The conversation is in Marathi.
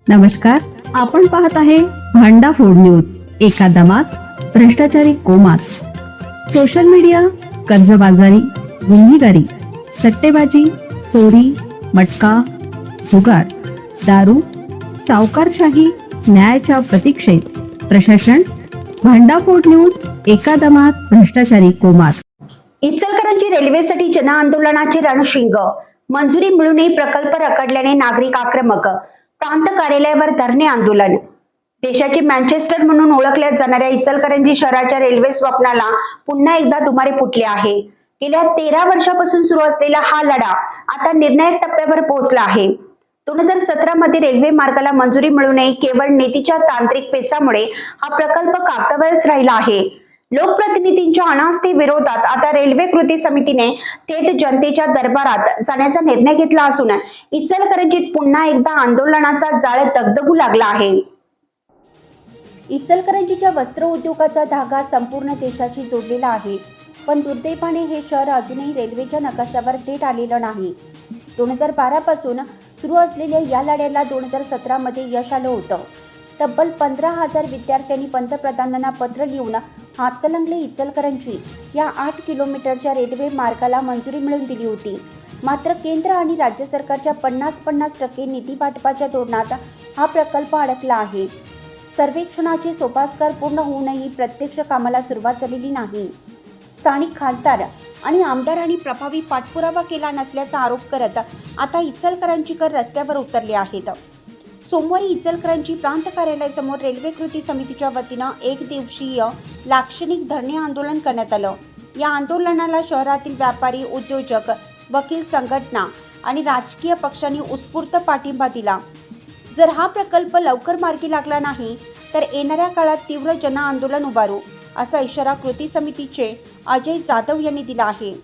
नमस्कार, आपण पाहत आहे भांडा फोड न्यूज. एका दमात भ्रष्टाचारी कोमात. सोशल मीडिया, कर्जबाजारी, गुन्हेगारी, सट्टेबाजी, चोरी, मटका, जुगार, दारू, सावकारशाही, न्यायाच्या प्रतीक्षेत प्रशासन. भांडाफोड न्यूज. एका दमात भ्रष्टाचारी कोमात. इचलकरंजी रेल्वेसाठी जनआंदोलनाचे रणशिंग. मंजुरी मिळूनही प्रकल्प रखडल्याने नागरिक आक्रमक. प्रांत कार्यालयावर धरणे आंदोलन. देशाचे मँचेस्टर म्हणून ओळखल्या जाणाऱ्या इचलकरंजी शहराच्या रेल्वे स्वप्नाला पुन्हा एकदा दुमारे फुटले आहे. गेल्या 13 वर्षापासून सुरू असलेला हा लढा आता निर्णायक टप्प्यावर पोहोचला आहे. 2017 मध्ये रेल्वे मार्गाला मंजुरी मिळूनही केवळ नेतीच्या तांत्रिक पेचामुळे हा प्रकल्प कागदावरच राहिला आहे. लोकप्रतिनिधींच्या अनास्थे विरोधात आता रेल्वे कृती समितीने थेट जनतेच्या दरबारात जाण्याचा निर्णय घेतला असून इचलकरंजीत पुन्हा एकदा आंदोलनाचा जाळ दगदगू लागला आहे. इचलकरंजीच्या वस्त्र उद्योगाचा धागा संपूर्ण देशाशी जोडलेला आहे, पण दुर्दैवाने हे शहर अजूनही रेल्वेच्या नकाशावर थेट आलेलं नाही. 2012 पासून सुरू असलेल्या या लढ्याला 2017 मध्ये यश आलं होतं. तब्बल 15,000 विद्यार्थ्यांनी पंतप्रधानांना पत्र लिहून हातकणंगले इचलकरंजी या 8 किलोमीटरच्या रेल्वे मार्गाला मंजुरी मिळवून दिली होती. मात्र केंद्र आणि राज्य सरकारच्या 50% निधी वाटपाच्या धोरणात हा प्रकल्प अडकला आहे. सर्वेक्षणाचे सोपास्कार पूर्ण होऊनही प्रत्यक्ष कामाला सुरुवात झालेली नाही. स्थानिक खासदार आणि आमदारांनी प्रभावी पाठपुरावा केला नसल्याचा आरोप करत आता इचलकरंजीकर रस्त्यावर उतरले आहेत. सोमवारी इचलकरंजी प्रांत कार्यालयासमोर रेल्वे कृती समितीच्या वतीनं एक दिवसीय लाक्षणिक धरणे आंदोलन करण्यात आलं. या आंदोलनाला शहरातील व्यापारी, उद्योजक, वकील संघटना आणि राजकीय पक्षांनी उत्स्फूर्त पाठिंबा दिला. जर हा प्रकल्प लवकर मार्गी लागला नाही तर येणाऱ्या काळात तीव्र जनआंदोलन उभारू, असा इशारा कृती समितीचे अजय जाधव यांनी दिला आहे.